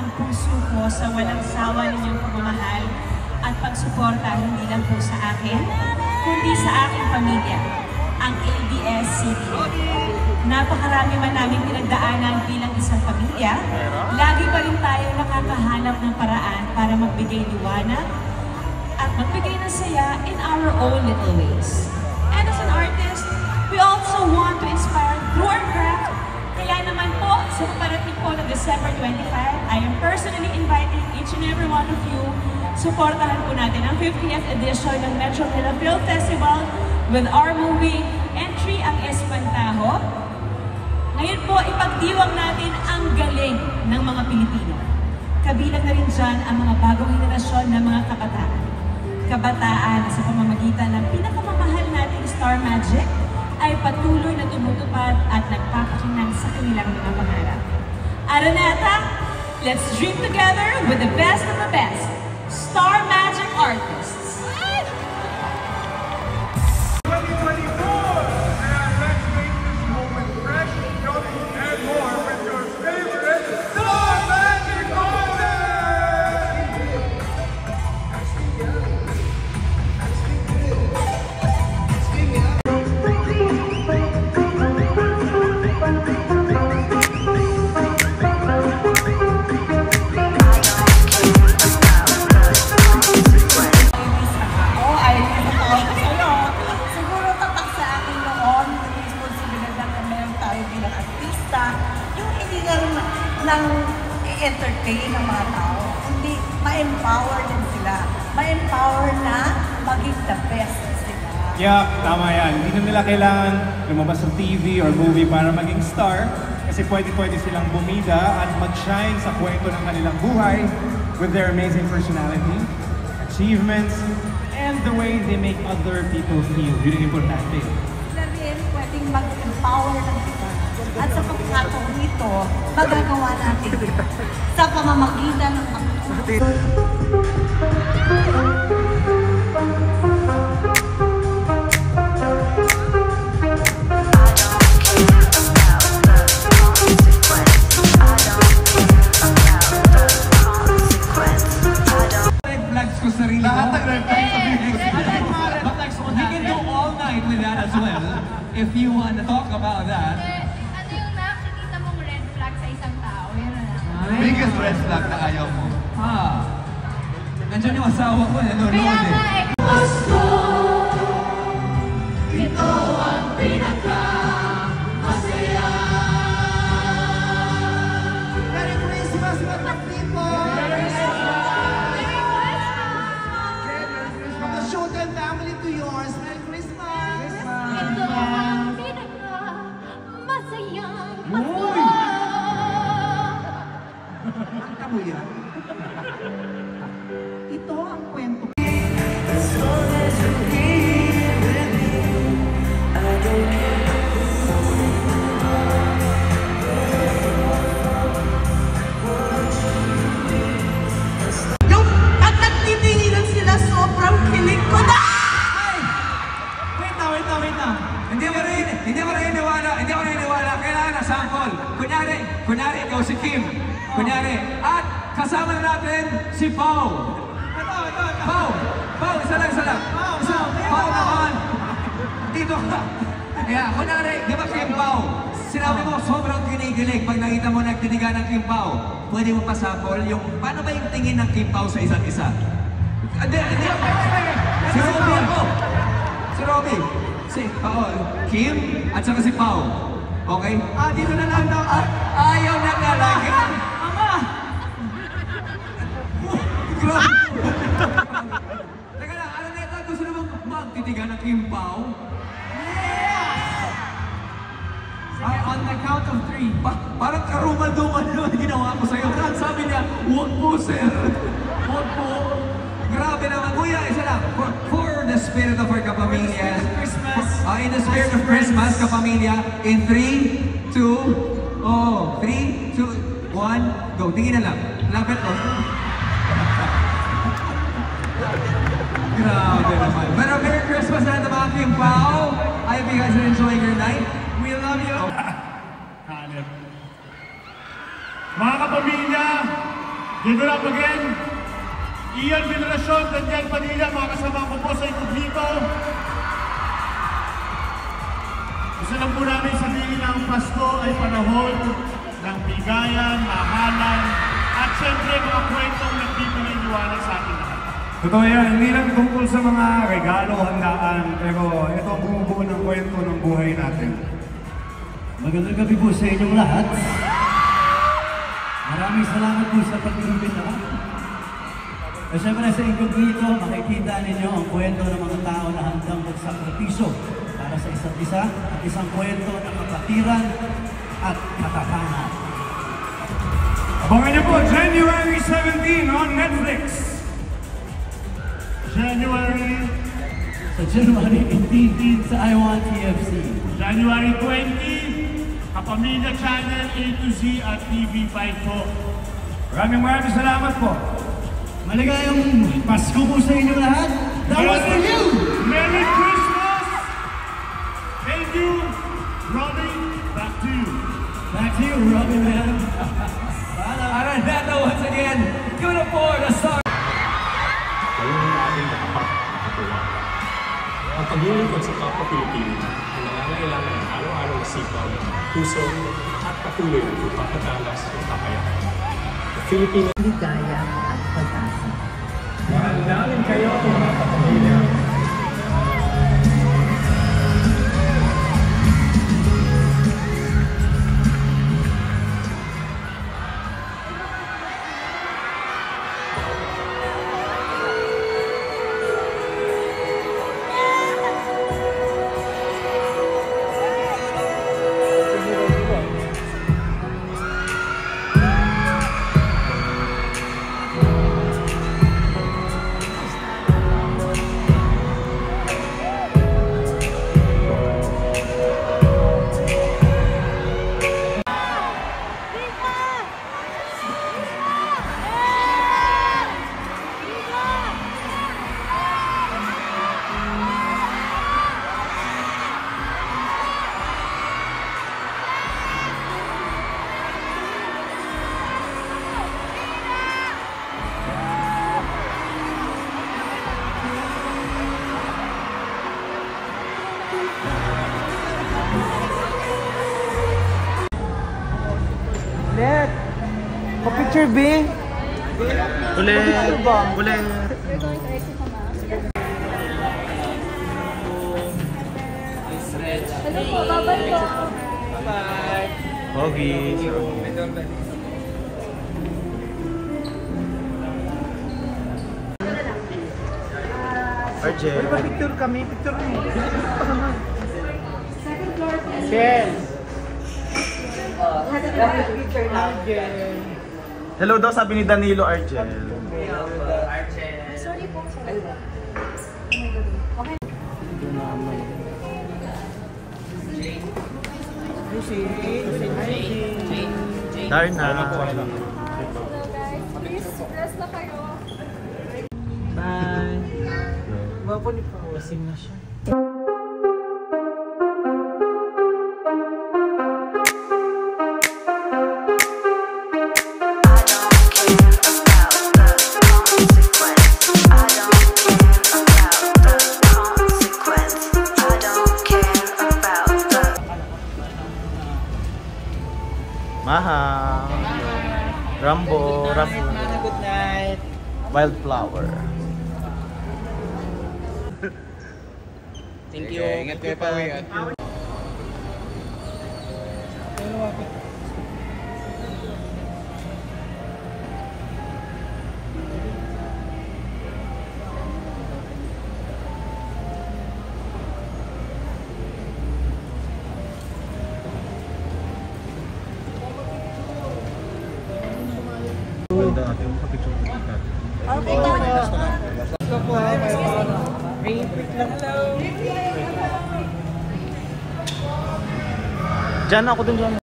ang puso ko sa walang sawa ninyong pagmamahal at pagsuporta hindi lang po sa akin, kundi sa aking pamilya, ang ABS-CBN. Napakarami man naming pinagdaanan bilang isang pamilya, lagi pa rin tayo nakakahanap ng paraan para magbigay liwanag at magbigay ng saya in our own little ways. And as an artist, we also want to inspire through our craft. Kaya naman po, sa paparating po ng December 25, I am personally inviting each and every one of you, supportahan po natin ang 50th edition ng Metro Manila Film Festival with our movie, Entry ang Espantaho. Ngayon po, ipagdiwang natin ang galing ng mga Pilipino. Kabilang na rin dyan ang mga bagong henerasyon ng mga kabataan. Kabataan na sa pamamagitan ng pinakamamahal nating Star Magic ay patuloy na tumutupad at nagpapakinang sa kanilang mga pangarap. Araneta, let's dream together with the best of the best Star Magic artists. Entertain ng mga tao, hindi ma-empower din sila. Ma-empower na maging the best sila. Yeah, tama yan. Hindi na nila kailangan lumabas sa TV or movie para maging star kasi pwede silang bumida at mag-shine sa kwento ng kanilang buhay with their amazing personality, achievements, and the way they make other people feel. Yun ang importante. Sila rin pwedeng mag-empower ng iba. At sa pagkakataon nito, magagawa natin sa pamamagitan ng pagtutulong. Red flags ko sarili ko. Lahat ng red flags ko. You can go all night with that as well if you want to talk about that. Biggest red flag na ayaw mo? Nandiyan yung asawa ko, nanonood eh. Gusto, ito ang pinaka-masaya. Merry Christmas, mga people! Merry Christmas! From the Shoten family to yours, Merry Christmas! Ito ang pinaka-masayang Pasko. Kanta mo yan? Ito ang kwento. Yung at nagtitinginan sila, sobrang kilig ko na! Wait na. Hindi mo rin iniwala. Kailangan na sample. Kunyari, ikaw si Kim. Kunyari, at kasama na natin si Pao. Pao, isa lang. Pao naman. Dito ka. Kaya, kunyari, di ba Kim Pao? Sinabi mo, sobrang kinikilig. Pag nakita mo nagtitigan ng Kim Pao, pwede mo pa-sample yung, paano ba yung tingin ng Kim Pao sa isa't isa? Hindi. Si Robby ako. Si Robby. Si Pao. Kim, at saka si Pao. Okay? Dito na lang daw. Ayaw na like. Ama! Teka lang, Araneta, gusto naman magtitigan ng Kim Pao? On the count of 3. Parang karumal-dumal yun ginawa ko sa'yo. At sabi niya, huwag po, sir. Huwag po. Grabe naman. Kuya, isa lang. For the spirit of our kapamilya. In the spirit of Christmas, kapamilya. In 3, 2, 3, 2, 1, go. Tingin na lang. Lapit ko. Grabe naman. Pero Merry Christmas na mga Kim Pao. I hope you guys are enjoying your night. We love you. Mga kapamilya, Give it up again. Ian Veneracion, Daniel Padilla, mga kasama ko po sa Incognito. Gusto lang po namin sabihin na ang Pasko ay panahon ng bigayan, mahalan, at syempre mga kwentong nagbibigay liwanag sa ating lahat. Totoo yan, hindi lang tungkol sa mga regalo, handaan, pero ito ang bumubuo ng kwento ng buhay natin. Magandang gabi po sa inyong lahat. Maraming salamat po sa pag-iimbita. At syempre sa Incognito, makikita ninyo ang kwento ng mga tao na handang magsakripisyo para sa isa't isa at isang kwento ng kapatiran at katapangan. Abangan niyo po, January 17 on Netflix. Sa January 18 sa I Want TFC. January 20, Kapamilya Channel A to Z at TV5 po. Maraming salamat po. Maligayang Pasko po sa inyong lahat. That was for you! Merry Christmas! Thank you, Robin. Back to you. Back to you, Robin, man. Araneta once again, give it up for the star. Kayo ang ating nakapagpapatuwa. Ang paglilingkod sa kapwa Pilipino ay nangangailangan ng araw-araw na sipaw, puso at patuloy na pagpapatalas ng kapayapaan. The Philippines Ligaya at pag-asa. mahal namin kayo mga kapamilya. Picture B. Ulit. Ulit. Hello po, babay po. Bye-bye. Pogi. Arjel. Picture kami. Picture kami. Second floor, please. Ken. Picture na. Arjel. Hello daw sabi ni Danilo Arjel. Sorry po. Sorry po. Okay. Darna. Hello guys. Please, rest na kayo. Bye. Wapo ni Pawasim na siya. Maha. Rambo. Good night. Wildflower. Thank you. Ingat kayo pa. Diyan ako dun dyan.